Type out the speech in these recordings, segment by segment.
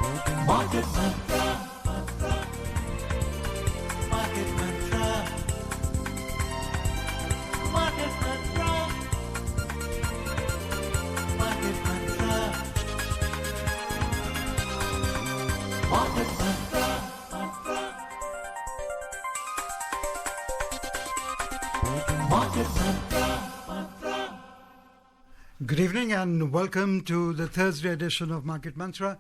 Market Mantra. Market Mantra. Market Mantra. Market Mantra. Market Mantra. Market Mantra. Good evening and welcome to the Thursday edition of Market Mantra,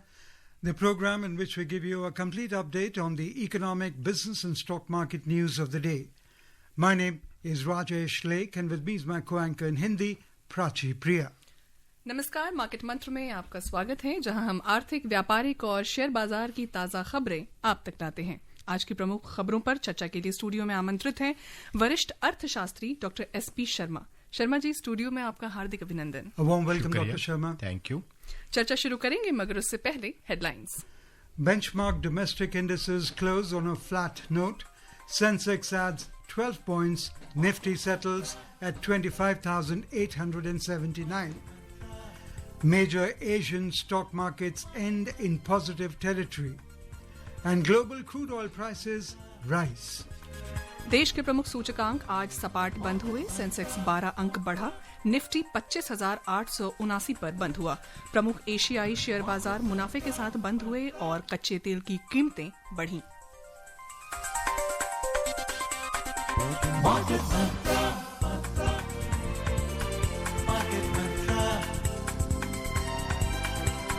the program in which we give you a complete update on the economic, business and stock market news of the day. My name is Rajesh Lake and with me is my co-anchor in Hindi, Prachi Priya. नमस्कार, market मंत्र में आपका स्वागत है, जहां हम आर्थिक, व्यापारिक और शेयर बाजार की ताजा खबरें आप तक लाते हैं। आज की प्रमुख खबरों पर चर्चा के लिए स्टूडियो में आमंत्रित हैं वरिष्ठ अर्थशास्त्री doctor SP Sharma. Sharma ji, studio में आपका हार्दिक अभिनंदन। A warm welcome, Dr. Sharma. Thank you. चर्चा शुरू करेंगे, मगर उससे पहले headlines. Benchmark domestic indices close on a flat note. Sensex adds 12 points. Nifty settles at 25,879. Major Asian stock markets end in positive territory. And global crude oil prices rise. देश के प्रमुख सूचकांक आज सपाट बंद हुए। सेंसेक्स 12 अंक बढ़ा, निफ्टी 25,879 पर बंद हुआ। प्रमुख एशियाई शेयर बाजार मुनाफे के साथ बंद हुए और कच्चे तेल की कीमतें बढ़ीं। Market Mantra. Market Mantra.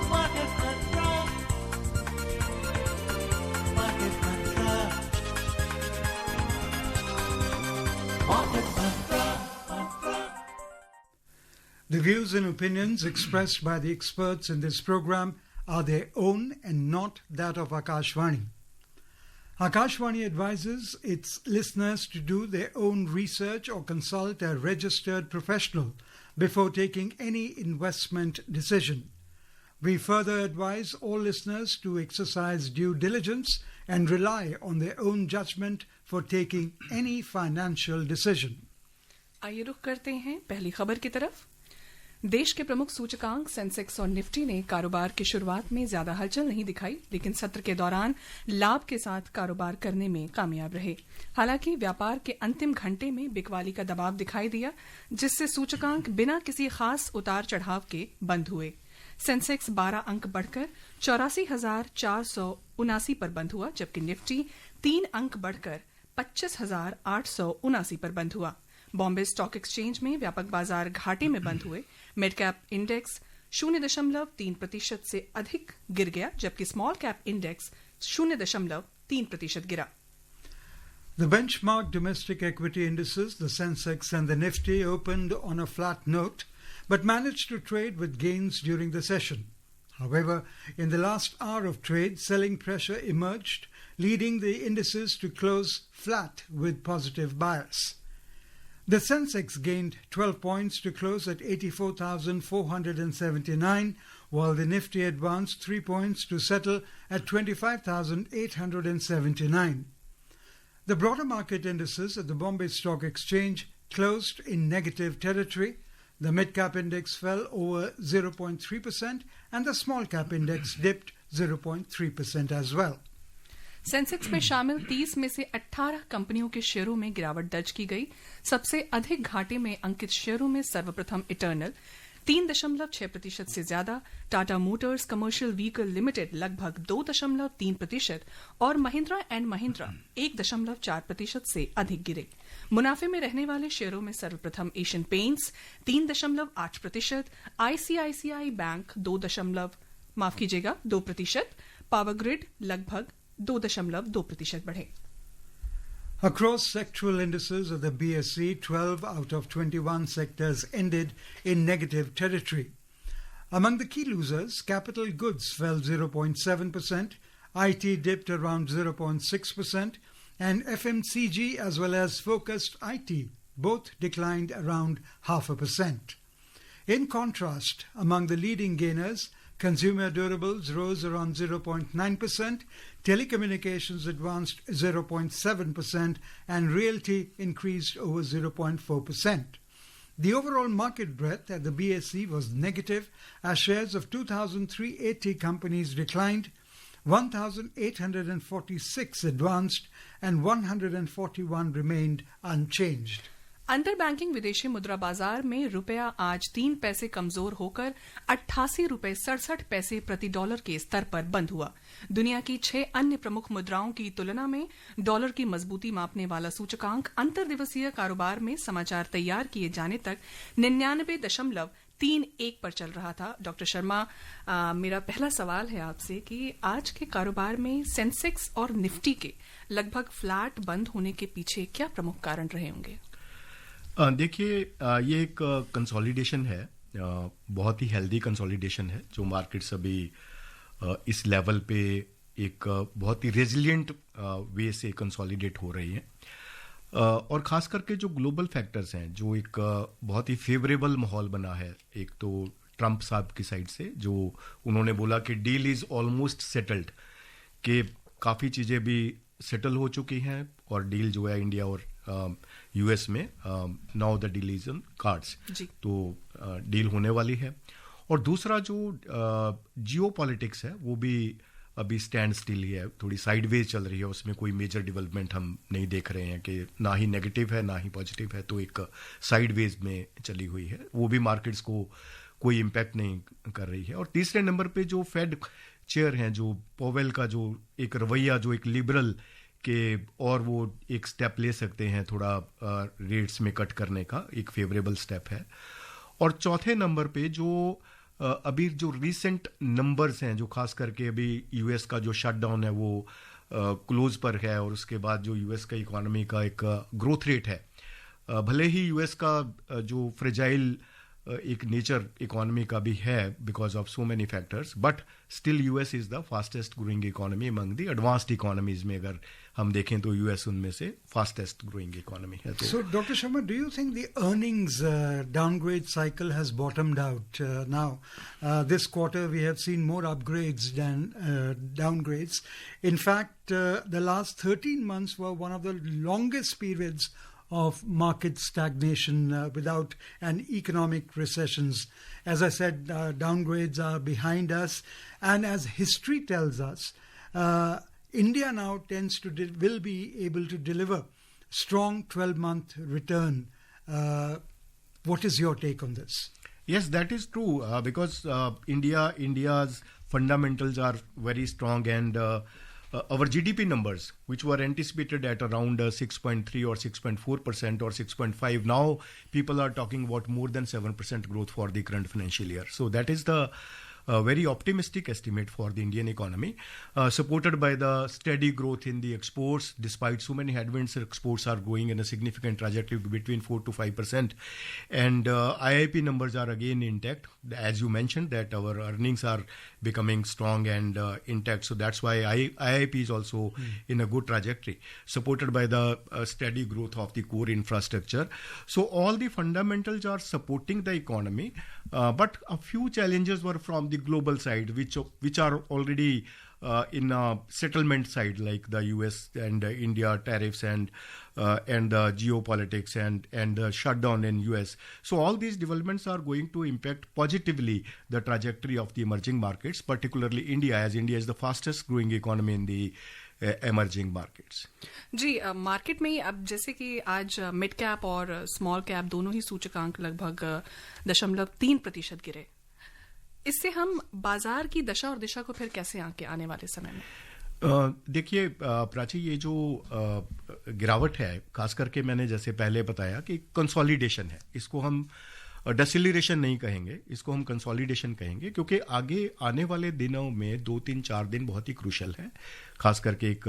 Market Mantra. Market Mantra. Market Mantra. The views and opinions expressed by the experts in this program are their own and not that of Akashvani. Akashvani advises its listeners to do their own research or consult a registered professional before taking any investment decision. We further advise all listeners to exercise due diligence and rely on their own judgment for taking any financial decision. आइए रुख करते हैं पहली खबर की तरफ। देश के प्रमुख सूचकांक सेंसेक्स और निफ्टी ने कारोबार की शुरुआत में ज्यादा हलचल नहीं दिखाई, लेकिन सत्र के दौरान लाभ के साथ कारोबार करने में कामयाब रहे। हालांकि व्यापार के अंतिम घंटे में बिकवाली का दबाव दिखाई दिया, जिससे सूचकांक बिना किसी खास उतार चढ़ाव के बंद हुए। सेंसेक्स 12 अंक बढ़कर 84,479 पर बंद हुआ, जबकि निफ्टी 3 अंक बढ़कर 25,879 पर बंद हुआ। बॉम्बे स्टॉक एक्सचेंज में व्यापक बाजार घाटे में बंद हुए। मिड कैप इंडेक्स 0.3% से अधिक गिर गया, जबकि स्मॉल कैप इंडेक्स 0.3% गिरा। The benchmark domestic equity indices, the Sensex and the Nifty, opened on a flat note but managed to trade with gains during the session. However, in the last hour of trade, selling pressure emerged, leading the indices to close flat with positive bias. The Sensex gained 12 points to close at 84,479, while the Nifty advanced 3 points to settle at 25,879. The broader market indices at the Bombay Stock Exchange closed in negative territory. The mid-cap index fell over 0.3% and the small-cap index dipped 0.3% as well. Sensex में शामिल 30 में से 18 कंपनियों के शेयरों में गिरावट दर्ज की गई। सबसे अधिक घाटे में अंकित शेयरों में सर्वप्रथम इटर्नल 3.6% से ज्यादा, Tata Motors commercial vehicle limited लगभग 2.3% और महिंद्रा एंड महिंद्रा 1.4% से अधिक गिरे। मुनाफे में रहने वाले शेयरों में सर्वप्रथम Asian paints 3.8%, ICICI bank 2%, power grid लगभग 2.2% बढ़े। Across sectoral indices of the BSE, 12 out of 21 sectors ended in negative territory. Among the key losers, capital goods fell 0.7%, IT dipped around 0.6%, and FMCG as well as focused IT both declined around 0.5%. In contrast, among the leading gainers, consumer durables rose around 0.9%, telecommunications advanced 0.7%, and realty increased over 0.4%. The overall market breadth at the BSE was negative as shares of 2,380 companies declined. 1,846 advanced and 141 remained unchanged. अंतर banking विदेशी मुद्रा बाजार में रुपया आज 3 पैसे कमजोर होकर 88 रुपए 67 पैसे प्रति डॉलर के स्तर पर बंद हुआ। दुनिया की 6 अन्य प्रमुख मुद्राओं की तुलना में डॉलर की मजबूती मापने वाला सूचकांक अंतर्दिवसीय कारोबार में समाचार तैयार किए जाने तक 99.31 पर चल रहा था। डॉक्टर शर्मा, मेरा पहला सवाल है आपसे कि आज के कारोबार में सेंसेक्स और निफ्टी के लगभग फ्लैट बंद होने के पीछे क्या प्रमुख कारण रहे होंगे? देखिए, ये एक कंसोलिडेशन है, बहुत ही हेल्दी कंसोलिडेशन है जो मार्केट्स अभी इस लेवल पे एक बहुत ही रेजिलिएंट वे से कंसोलिडेट हो रही हैं, और खास करके जो ग्लोबल फैक्टर्स हैं जो एक बहुत ही फेवरेबल माहौल बना है। एक तो ट्रंप साहब की साइड से जो उन्होंने बोला कि डील इज ऑलमोस्ट सेटल्ड, कि काफ़ी चीज़ें भी सेटल हो चुकी हैं और डील जो है इंडिया और यूएस में now the deal is on cards, तो डील होने वाली है। और दूसरा जो जियो पॉलिटिक्स है वो भी अभी स्टैंड स्टिल ही है, थोड़ी साइडवेज चल रही है, उसमें कोई मेजर डेवलपमेंट हम नहीं देख रहे हैं कि ना ही नेगेटिव है ना ही पॉजिटिव है, तो एक साइडवेज में चली हुई है, वो भी मार्केट्स को कोई इम्पैक्ट नहीं कर रही है। और तीसरे नंबर पे जो फेड चेयर हैं, जो पोवेल का जो एक रवैया, जो एक लिबरल के और वो एक स्टेप ले सकते हैं थोड़ा रेट्स में कट करने का, एक फेवरेबल स्टेप है। और चौथे नंबर पे जो अभी जो रीसेंट नंबर्स हैं, जो खास करके अभी यूएस का जो शटडाउन है वो क्लोज पर है, और उसके बाद जो यूएस का इकोनॉमी का एक ग्रोथ रेट है, भले ही यूएस का जो फ्रेजाइल एक नेचर इकोनॉमी का भी है because of so many factors, but still US is the fastest growing economy among the advanced economies में अगर हम देखें तो यूएस उनमें से फास्टेस्ट ग्रोइंग इकोनॉमी है। तो So, Dr. Sharma, do you think the earnings downgrade cycle has bottomed out now? This quarter we have seen more upgrades than downgrades. In fact, the last 13 months were one of the longest periods of market stagnation without an economic recessions. As I said, downgrades are behind us, and as history tells us, India now tends to will be able to deliver strong 12-month return. What is your take on this? Yes, that is true, because India's fundamentals are very strong, and our GDP numbers, which were anticipated at around 6.3 or 6.4% or 6.5, now people are talking about more than 7% growth for the current financial year. So that is the very optimistic estimate for the Indian economy, supported by the steady growth in the exports. Despite so many headwinds, exports are going in a significant trajectory between 4 to 5%, and IIP numbers are again intact. As you mentioned, that our earnings are becoming strong and intact, so that's why IIP is also in a good trajectory, supported by the steady growth of the core infrastructure. So all the fundamentals are supporting the economy, but a few challenges were from the global side, which are already in a settlement side, like the US and India tariffs and the geopolitics and the shutdown in US. So all these developments are going to impact positively the trajectory of the emerging markets, particularly India, as India is the fastest growing economy in the emerging markets. जी, market में अब जैसे कि आज mid cap और small cap दोनों ही सूचकांक लगभग 0.3% गिरे, इससे हम बाजार की दशा और दिशा को फिर कैसे आंके आने वाले समय में? देखिए प्राची, ये जो गिरावट है, खास करके मैंने जैसे पहले बताया कि कंसोलिडेशन है, इसको हम डेसिलरेशन नहीं कहेंगे, इसको हम कंसोलिडेशन कहेंगे, क्योंकि आगे आने वाले दिनों में 2-3-4 दिन बहुत ही क्रूशल है, खास करके एक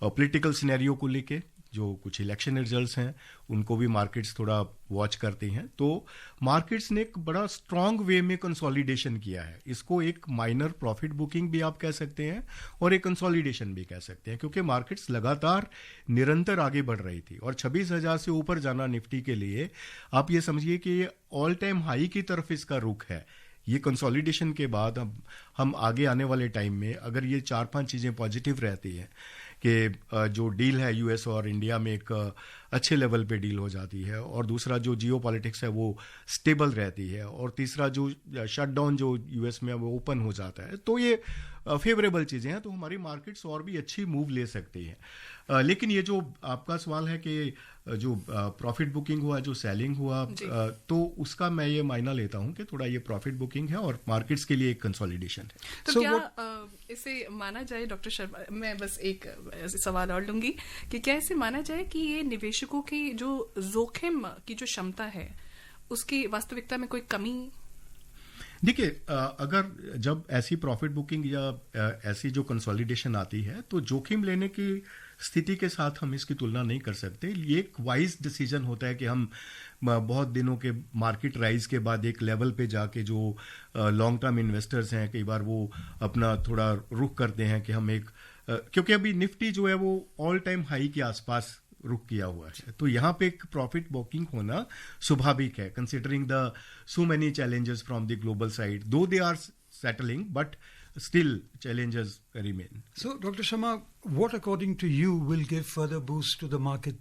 पॉलिटिकल सिनेरियो को लेके, जो कुछ इलेक्शन रिजल्ट्स हैं उनको भी मार्केट्स थोड़ा वॉच करती हैं। तो मार्केट्स ने एक बड़ा स्ट्रांग वे में कंसोलिडेशन किया है, इसको एक माइनर प्रॉफिट बुकिंग भी आप कह सकते हैं और एक कंसोलिडेशन भी कह सकते हैं, क्योंकि मार्केट्स लगातार निरंतर आगे बढ़ रही थी और 26,000 से ऊपर जाना निफ्टी के लिए आप ये समझिए कि ये ऑल टाइम हाई की तरफ इसका रुख है। ये कंसोलिडेशन के बाद हम आगे आने वाले टाइम में अगर ये 4-5 चीज़ें पॉजिटिव रहती हैं कि जो डील है यूएस और इंडिया में एक अच्छे लेवल पे डील हो जाती है, और दूसरा जो जियो पॉलिटिक्स है वो स्टेबल रहती है, और तीसरा जो शटडाउन जो यूएस में वो ओपन हो जाता है, तो ये फेवरेबल चीजें हैं तो हमारी मार्केट्स और भी अच्छी मूव ले सकती हैं। लेकिन ये जो आपका सवाल है कि जो प्रॉफिट बुकिंग हुआ, जो सेलिंग हुआ, तो उसका मैं ये मायना लेता हूं कि थोड़ा ये प्रॉफिट बुकिंग है और मार्केट्स के लिए एक कंसोलिडेशन है। तो क्या इसे माना जाए, डॉक्टर शर्मा, मैं बस एक सवाल और लूंगी कि क्या इसे माना जाए कि ये निवेशकों की जो जोखिम की जो क्षमता है उसकी वास्तविकता में कोई कमी? देखिए, अगर जब ऐसी प्रॉफिट बुकिंग या ऐसी जो कंसोलिडेशन आती है तो जोखिम लेने की स्थिति के साथ हम इसकी तुलना नहीं कर सकते। ये एक वाइज डिसीजन होता है कि हम बहुत दिनों के मार्केट राइज के बाद एक लेवल पे जाके जो लॉन्ग टर्म इन्वेस्टर्स हैं कई बार वो अपना थोड़ा रुख करते हैं कि हम एक क्योंकि अभी निफ्टी जो है वो ऑल टाइम हाई के आसपास रुक किया हुआ है, तो यहाँ पे एक प्रॉफिट बुकिंग होना स्वाभाविक है considering the so many challenges from the global side, though they are settling but still challenges remain. So, Dr. Sharma, what according to you will give further boost to the market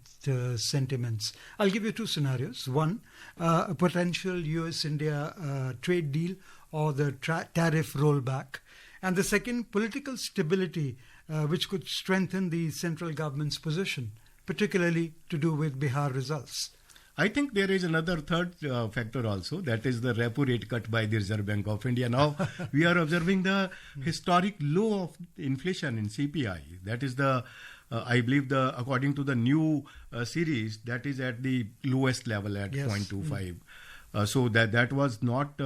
sentiments? I'll give you two scenarios. One, a potential US-India trade deal or the tariff rollback. And the second, political stability, which could strengthen the central government's position, particularly to do with Bihar results. I think there is another third factor also, that is the repo rate cut by the Reserve Bank of India. Now we are observing the historic low of inflation in CPI. That is the, I believe, according to the new series, that is at the lowest level at 0.25. So that was not,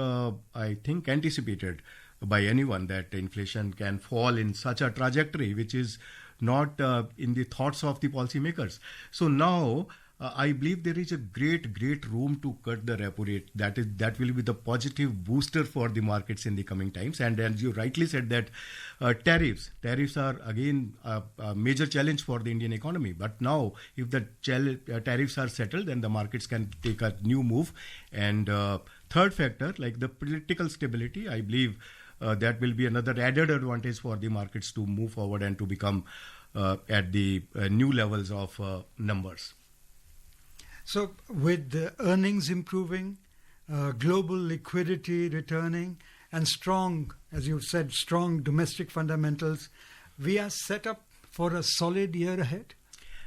I think, anticipated by anyone that inflation can fall in such a trajectory, which is not in the thoughts of the policymakers. So now, I believe there is a great room to cut the repo rate. That will be the positive booster for the markets in the coming times. And as you rightly said that tariffs are again a major challenge for the Indian economy. But now, if the tariffs are settled, then the markets can take a new move. And third factor, like the political stability, I believe that will be another added advantage for the markets to move forward and to become at the new levels of numbers. So, with the earnings improving, global liquidity returning, and strong, as you've said, strong domestic fundamentals, we are set up for a solid year ahead?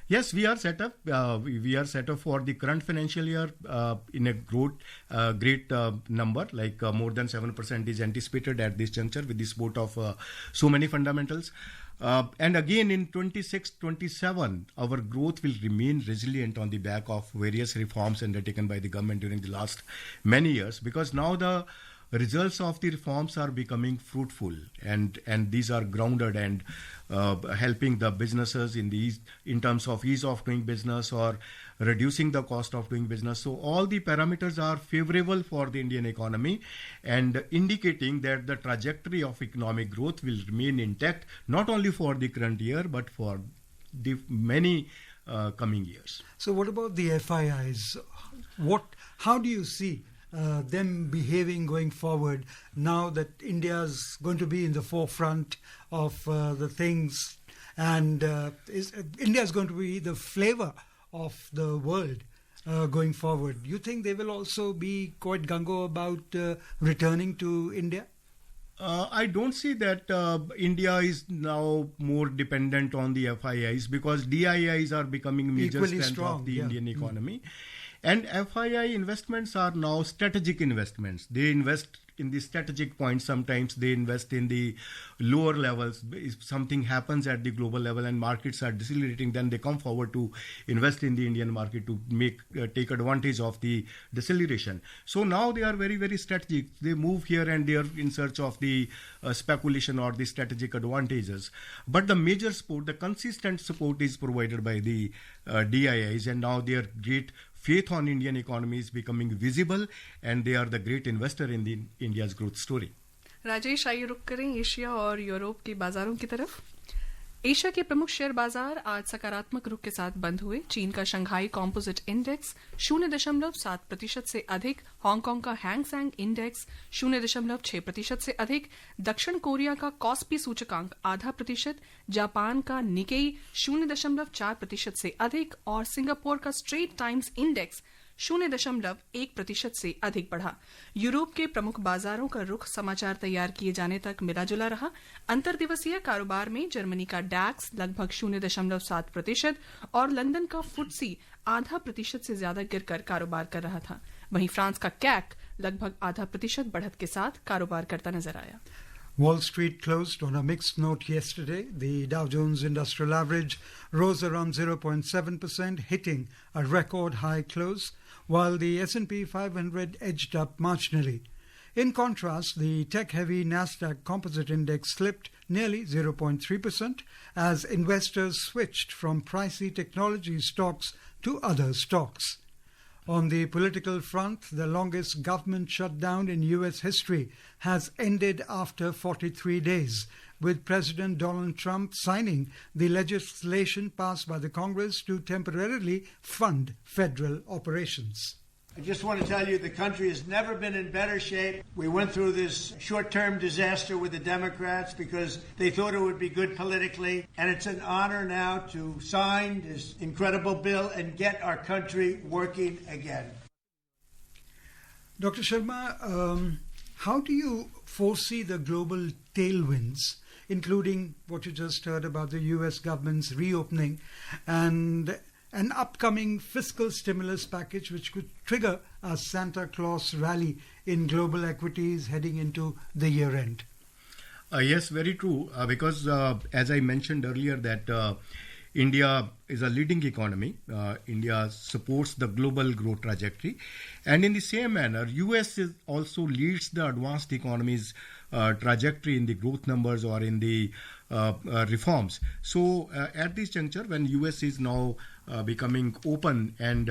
Yes, we are set up. We are set up for the current financial year in a great number, like more than 7% is anticipated at this juncture with the support of so many fundamentals. And again in 26-27, our growth will remain resilient on the back of various reforms undertaken by the government during the last many years, because now the results of the reforms are becoming fruitful, and these are grounded and helping the businesses in terms of ease of doing business or reducing the cost of doing business. So all the parameters are favorable for the Indian economy and indicating that the trajectory of economic growth will remain intact, not only for the current year but for the many coming years. So what about the FIIs? How do you see them behaving going forward now that India's going to be in the forefront of the things, and India is going to be the flavor of the world going forward? You think they will also be quite gung-ho about returning to India? I don't see that India is now more dependent on the FIIs, because DIIs are becoming major Equally strength strong, of the yeah. Indian economy. And FII investments are now strategic investments. They invest in the strategic points. Sometimes they invest in the lower levels. If something happens at the global level and markets are decelerating, then they come forward to invest in the Indian market to take advantage of the deceleration. So now they are very, very strategic. They move here and there in search of the speculation or the strategic advantages. But the major support, the consistent support is provided by the DIIs, and now their great faith on Indian economy is becoming visible, and they are the great investor in the India's growth story. Rajesh, आइए रुक करें Asia और Europe के बाजारों की तरफ। Asia के प्रमुख शेयर बाजार आज सकारात्मक रुख के साथ बंद हुए। चीन का शंघाई कॉम्पोजिट इंडेक्स 0.7% से अधिक, हांगकांग का हैंग सेंग इंडेक्स 0.6% से अधिक, दक्षिण कोरिया का कॉस्पी सूचकांक 0.5%, जापान का निकेई 0.4% से अधिक और सिंगापुर का स्ट्रेट टाइम्स इंडेक्स 0.1% से अधिक बढ़ा। यूरोप के प्रमुख बाजारों का रुख समाचार तैयार किए जाने तक मिला-जुला रहा। अंतर्दिवसीय कारोबार में जर्मनी का डैक्स लगभग 0.7% और लंदन का फुटसी 0.5% से ज्यादा गिरकर कारोबार कर रहा था। वहीं फ्रांस का कैक लगभग 0.5% बढ़त के साथ कारोबार करता नजर आया। Wall Street closed on a mixed note yesterday. The Dow Jones Industrial Average rose around 0.7%, hitting a record high close, while the S&P 500 edged up marginally. In contrast, the tech-heavy Nasdaq Composite Index slipped nearly 0.3% as investors switched from pricey technology stocks to other stocks. On the political front, the longest government shutdown in U.S. history has ended after 43 days, with President Donald Trump signing the legislation passed by the Congress to temporarily fund federal operations. I just want to tell you the country has never been in better shape. We went through this short-term disaster with the Democrats because they thought it would be good politically, and it's an honor now to sign this incredible bill and get our country working again. Dr. Sharma, how do you foresee the global tailwinds, including what you just heard about the U.S. government's reopening and an upcoming fiscal stimulus package which could trigger a Santa Claus rally in global equities heading into the year end? Yes, very true. Because as I mentioned earlier that India is a leading economy. India supports the global growth trajectory. And in the same manner, US also leads the advanced economies trajectory in the growth numbers or in the reforms. So at this juncture, when US is now becoming open and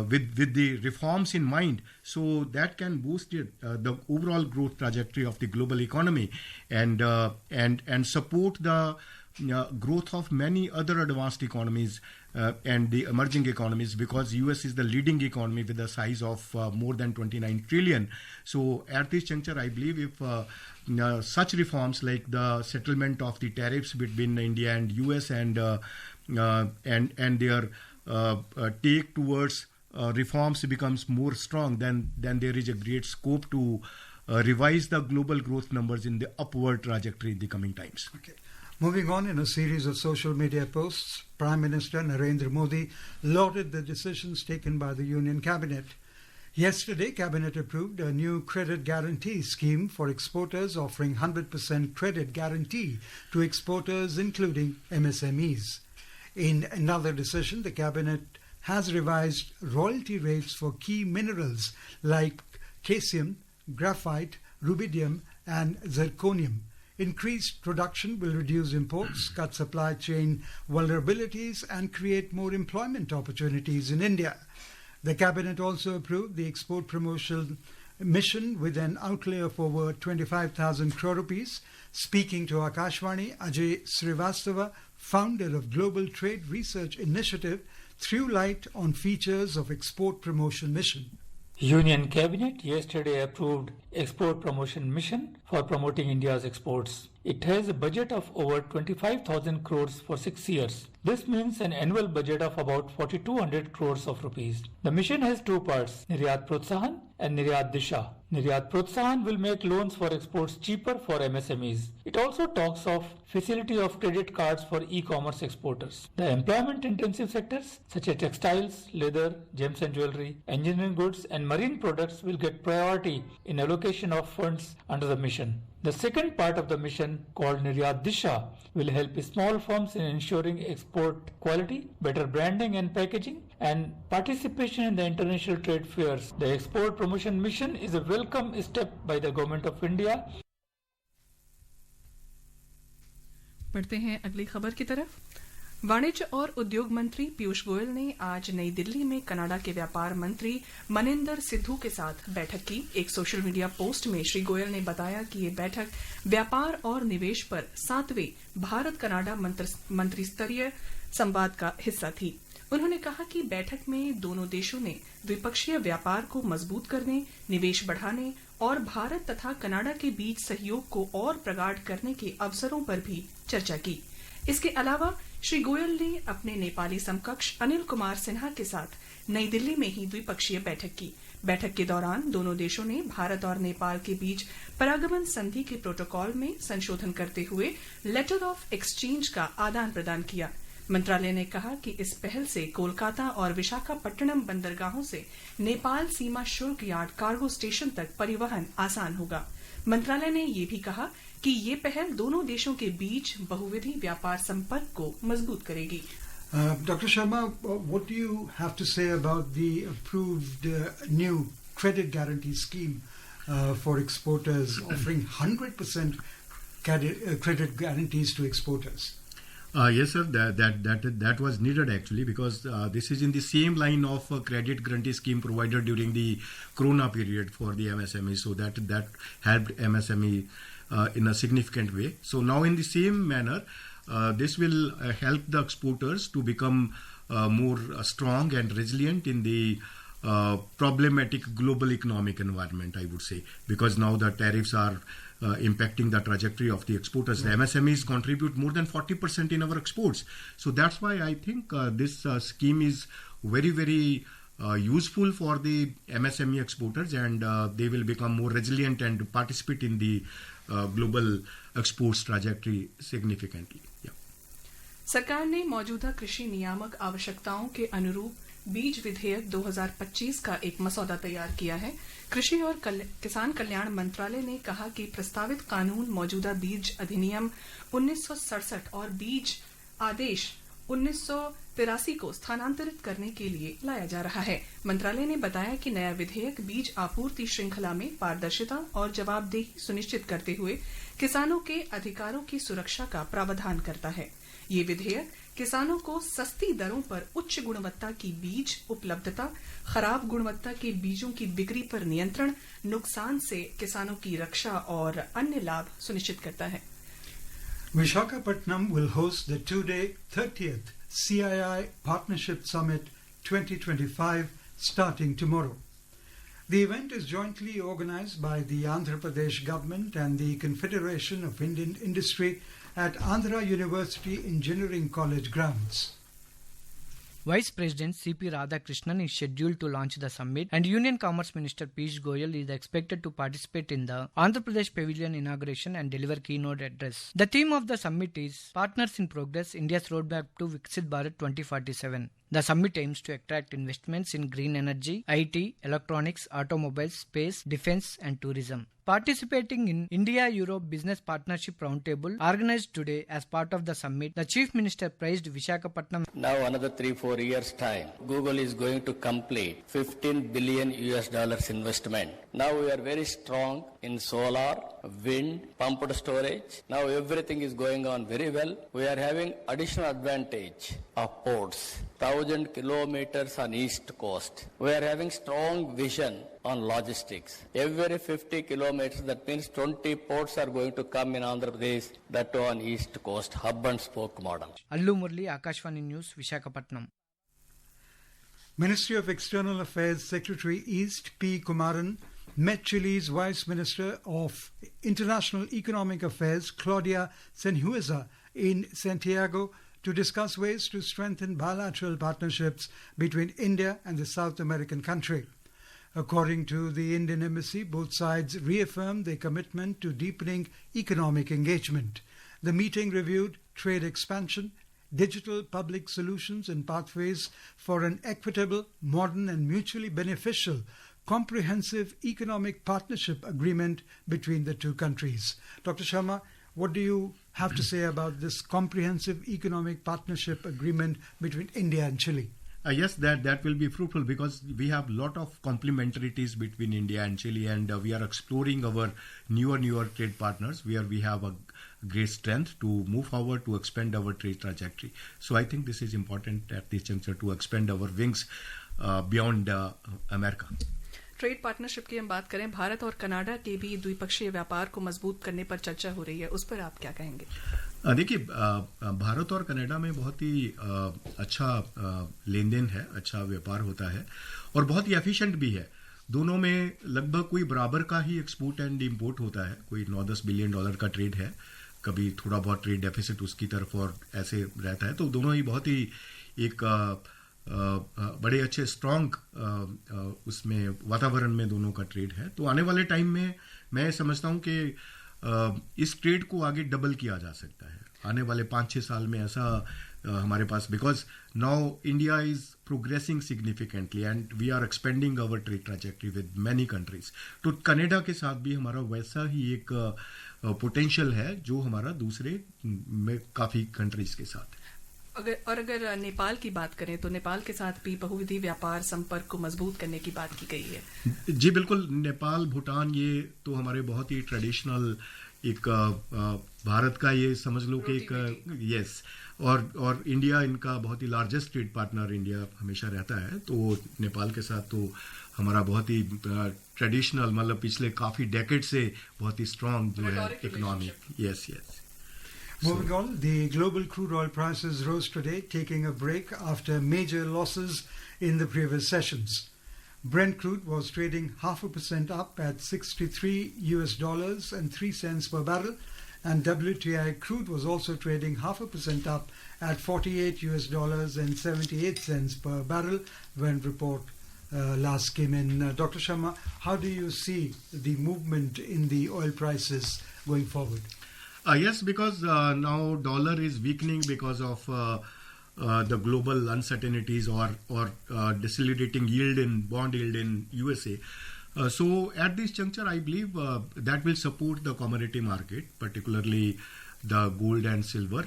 with the reforms in mind, so that can boost the overall growth trajectory of the global economy and support the growth of many other advanced economies and the emerging economies, because US is the leading economy with a size of more than 29 trillion. So at this juncture, I believe if such reforms like the settlement of the tariffs between India and US and their take towards reforms becomes more strong, then there is a great scope to revise the global growth numbers in the upward trajectory in the coming times. Okay. Moving on, in a series of social media posts, Prime Minister Narendra Modi lauded the decisions taken by the Union Cabinet. Yesterday, Cabinet approved a new credit guarantee scheme for exporters, offering 100% credit guarantee to exporters, including MSMEs. In another decision, the Cabinet has revised royalty rates for key minerals like caesium, graphite, rubidium, and zirconium. Increased production will reduce imports, cut supply chain vulnerabilities, and create more employment opportunities in India. The Cabinet also approved the export promotion mission with an outlay of over 25,000 crore rupees. Speaking to Akashvani, Ajay Srivastava, founder of Global Trade Research Initiative, threw light on features of export promotion mission. Union Cabinet yesterday approved Export Promotion Mission for promoting India's exports. It has a budget of over 25,000 crores for 6 years. This means an annual budget of about 4,200 crores of rupees. The mission has two parts, Niryat Protsahan and Niryat Disha. Niryat Protsahan will make loans for exports cheaper for MSMEs. It also talks of facility of credit cards for e-commerce exporters. The employment-intensive sectors such as textiles, leather, gems and jewelry, engineering goods and marine products will get priority in allocation of funds under the mission. The second part of the mission, called Niryat Disha, will help small firms in ensuring export quality, better branding and packaging, and participation in the international trade fairs. The Export Promotion Mission is a welcome step by the Government of India. बढ़ते हैं अगली खबर की तरफ। वाणिज्य और उद्योग मंत्री पीयूष गोयल ने आज नई दिल्ली में कनाडा के व्यापार मंत्री मनिंदर सिद्धू के साथ बैठक की। एक सोशल मीडिया पोस्ट में श्री गोयल ने बताया कि ये बैठक व्यापार और निवेश पर 7वें भारत कनाडा मंत्री स्तरीय संवाद का हिस्सा थी। उन्होंने कहा कि बैठक में दोनों देशों ने द्विपक्षीय व्यापार को मजबूत करने, निवेश बढ़ाने और भारत तथा कनाडा के बीच सहयोग को और प्रगाढ़ करने के अवसरों पर भी चर्चा की। इसके अलावा श्री गोयल ने अपने नेपाली समकक्ष अनिल कुमार सिन्हा के साथ नई दिल्ली में ही द्विपक्षीय बैठक की। बैठक के दौरान दोनों देशों ने भारत और नेपाल के बीच परागमन संधि के प्रोटोकॉल में संशोधन करते हुए लेटर ऑफ एक्सचेंज का आदान प्रदान किया। मंत्रालय ने कहा कि इस पहल से कोलकाता और विशाखापट्टनम बंदरगाहों से नेपाल सीमा शुल्क यार्ड कार्गो स्टेशन तक परिवहन आसान होगा। मंत्रालय ने ये भी कहा कि ये पहल दोनों देशों के बीच बहुविधि व्यापार संपर्क को मजबूत करेगी। Dr. Sharma, what do you have to say about the approved new credit guarantee scheme for exporters, offering 100% credit guarantees to exporters? Yes, sir. That was needed actually, because this is in the same line of credit guarantee scheme provided during the Corona period for the MSME. So that helped MSME in a significant way. So now in the same manner, this will help the exporters to become more strong and resilient in the problematic global economic environment, I would say, because now the tariffs are impacting the trajectory of the exporters. The MSMEs contribute more than 40% in our exports. So that's why I think this scheme is very, very useful for the MSME exporters, and they will become more resilient and participate in the global exports trajectory significantly. Yeah. सरकार ने मौजूदा कृषि नियामक आवश्यकताओं के अनुरूप बीज विधेयक 2025 का एक मसौदा तैयार किया है। कृषि और किसान कल्याण मंत्रालय ने कहा कि प्रस्तावित कानून मौजूदा बीज अधिनियम 1967 और बीज आदेश 1983 को स्थानांतरित करने के लिए लाया जा रहा है। मंत्रालय ने बताया कि नया विधेयक बीज आपूर्ति श्रृंखला में पारदर्शिता और जवाबदेही सुनिश्चित करते हुए किसानों के अधिकारों की सुरक्षा का प्रावधान करता है। ये विधेयक किसानों को सस्ती दरों पर उच्च गुणवत्ता की बीज उपलब्धता, खराब गुणवत्ता के बीजों की बिक्री पर नियंत्रण, नुकसान से किसानों की रक्षा और अन्य लाभ सुनिश्चित करता है। Visakhapatnam will host the two-day 30th CII Partnership Summit 2025 starting tomorrow. The event is jointly organized by the Andhra Pradesh government and the Confederation of Indian Industry at Andhra University Engineering College grounds. Vice President C.P. Radhakrishnan is scheduled to launch the summit, and Union Commerce Minister Piyush Goyal is expected to participate in the Andhra Pradesh Pavilion inauguration and deliver keynote address. The theme of the summit is Partners in Progress, India's Roadmap to Viksit Bharat 2047. The summit aims to attract investments in green energy, IT, electronics, automobiles, space, defense and tourism. Participating in India-Europe Business Partnership Roundtable organized today as part of the summit, the Chief Minister praised Visakhapatnam. Now another 3-4 years time, Google is going to complete $15 billion investment. Now we are very strong in solar, wind, pumped storage. Now everything is going on very well. We are having additional advantage of ports. 1,000 kilometers on east coast. We are having strong vision on logistics. Every 50 kilometers, that means 20 ports are going to come in Andhra Pradesh, that too on east coast, hub and spoke model. Allu Murli, Akashvani News, Visakhapatnam. Ministry of External Affairs Secretary East P. Kumaran met Chile's Vice Minister of International Economic Affairs Claudia Senhueza in Santiago to discuss ways to strengthen bilateral partnerships between India and the South American country. According to the Indian Embassy, both sides reaffirmed their commitment to deepening economic engagement. The meeting reviewed trade expansion, digital public solutions and pathways for an equitable, modern and mutually beneficial comprehensive economic partnership agreement between the two countries. Dr. Sharma, what do you have to say about this comprehensive economic partnership agreement between India and Chile? Yes, that will be fruitful because we have a lot of complementarities between India and Chile, and we are exploring our newer trade partners where we have a great strength to move forward to expand our trade trajectory. So I think this is important at this juncture to expand our wings beyond America. Trade partnership की हम बात करें, भारत और Canada के भी द्विपक्षीय व्यापार को मजबूत करने पर चर्चा हो रही है, उस पर आप क्या कहेंगे? देखिए, भारत और कनाडा में बहुत ही अच्छा लेन देन है, अच्छा व्यापार होता है और बहुत ही एफिशिएंट भी है। दोनों में लगभग कोई बराबर का ही एक्सपोर्ट एंड इंपोर्ट होता है, कोई 9-10 बिलियन डॉलर का ट्रेड है, कभी थोड़ा बहुत ट्रेड डेफिसिट उसकी तरफ और ऐसे रहता है। तो दोनों ही बहुत ही एक बड़े अच्छे स्ट्रॉन्ग उसमें वातावरण में दोनों का ट्रेड है। तो आने वाले टाइम में मैं समझता हूं कि इस ट्रेड को आगे डबल किया जा सकता है आने वाले 5-6 साल में। ऐसा हमारे पास, because now India is progressing significantly and we are expanding our trade trajectory with many countries. तो कनाडा के साथ भी हमारा वैसा ही एक पोटेंशियल है जो हमारा दूसरे में काफी कंट्रीज के साथ है। अगर नेपाल की बात करें तो नेपाल के साथ भी बहुविधि व्यापार संपर्क को मजबूत करने की बात की गई है। जी बिल्कुल, नेपाल, भूटान, ये तो हमारे बहुत ही ट्रेडिशनल एक भारत का ये समझ लो कि एक यस, और इंडिया इनका बहुत ही लार्जेस्ट ट्रेड पार्टनर इंडिया हमेशा रहता है। तो नेपाल के साथ तो हमारा बहुत ही ट्रेडिशनल, मतलब पिछले काफी डेकेड से बहुत ही स्ट्रांग जो है economic. Yes yes. Moving on, the global crude oil prices rose today, taking a break after major losses in the previous sessions. Brent crude was trading 0.5% up at $63.03 per barrel, and WTI crude was also trading 0.5% up at $48.78 per barrel when report last came in. Dr. Sharma, how do you see the movement in the oil prices going forward? Yes, because now dollar is weakening because of the global uncertainties or decelerating yield in bond yield in USA. So at this juncture, I believe that will support the commodity market, particularly the gold and silver.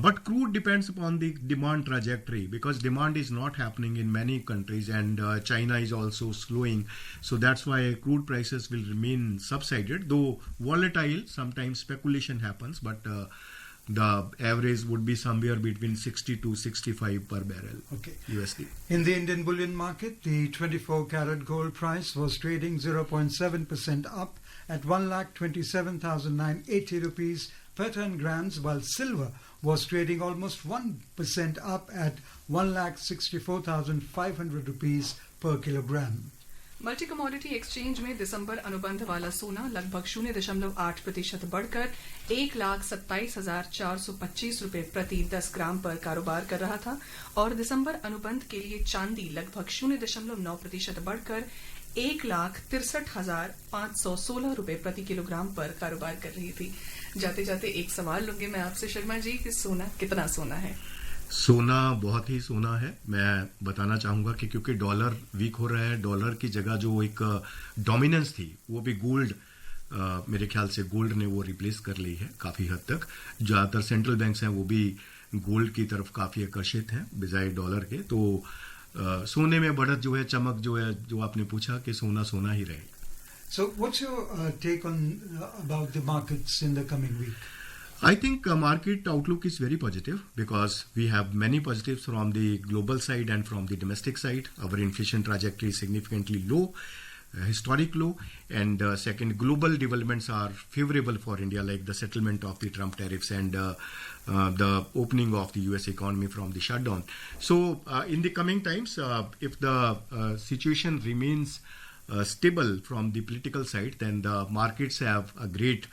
But crude depends upon the demand trajectory, because demand is not happening in many countries, and China is also slowing. So that's why crude prices will remain subsided, though volatile. Sometimes speculation happens, but the average would be somewhere between 60 to 65 per barrel. Okay. USD. In the Indian bullion market, the 24-carat gold price was trading 0.7% up at 1,27,980 rupees per 10 grams, while silver was trading almost 1% up at 1,64,500 rupees per kilogram. Multi commodity exchange में दिसंबर अनुबंध वाला सोना लगभग 0.8% बढ़कर 1,27,425 रुपए प्रति 10 ग्राम पर कारोबार कर रहा था, और दिसंबर अनुबंध के लिए चांदी लगभग 0.9% बढ़कर 1,63,516 रुपए प्रति किलोग्राम पर कारोबार कर रही थी। जाते जाते एक सवाल लूंगी मैं आपसे शर्मा जी कि सोना कितना सोना है? सोना बहुत ही सोना है। मैं बताना चाहूंगा कि क्योंकि डॉलर वीक हो रहा है, डॉलर की जगह जो एक डोमिनेंस थी वो भी गोल्ड, मेरे ख्याल से गोल्ड ने वो रिप्लेस कर ली है काफी हद तक। ज्यादातर सेंट्रल बैंक्स हैं वो भी गोल्ड की तरफ काफी आकर्षित हैं बजाय डॉलर के। तो सोने में बढ़त जो है, चमक जो है, जो आपने पूछा कि सोना सोना ही रहे। So what's your take on about the markets in the coming week? I think market outlook is very positive because we have many positives from the global side and from the domestic side. Our inflation trajectory is significantly low, historic low, and second, global developments are favorable for India, like the settlement of the Trump tariffs and the opening of the US economy from the shutdown. So in the coming times, if the situation remains stable from the political side, then the markets have a great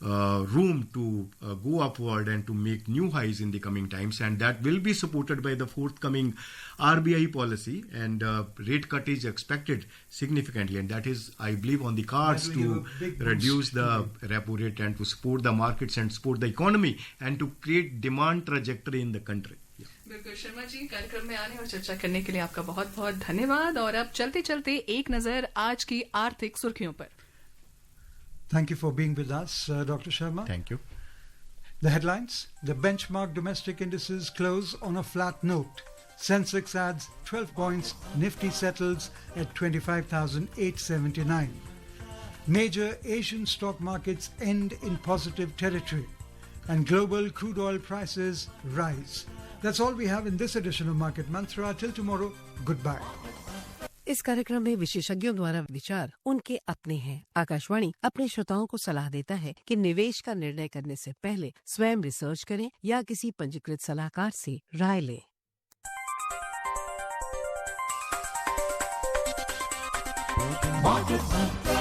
room to go upward and to make new highs in the coming times, and that will be supported by the forthcoming RBI policy, and rate cut is expected significantly, and that is, I believe, on the cards to reduce the repo rate and to support the markets and support the economy and to create demand trajectory in the country. बिल्कुल शर्मा जी, कार्यक्रम में आने और चर्चा करने के लिए आपका बहुत बहुत धन्यवाद। और अब चलते चलते एक नजर आज की आर्थिक सुर्खियों पर। Thank you for being with us, Dr. Sharma. Thank you. The headlines: the benchmark domestic indices close on a flat note. Sensex adds 12 points, Nifty settles at 25,879. Major Asian stock markets end in positive territory, and global crude oil prices rise. That's all we have in this edition of Market Mantra. Till tomorrow, goodbye. इस कार्यक्रम में विशेषज्ञों द्वारा विचार उनके अपने हैं। आकाशवाणी अपने श्रोताओं को सलाह देता है कि निवेश का निर्णय करने से पहले स्वयं रिसर्च करें या किसी पंजीकृत सलाहकार से राय लें। Market Mantra.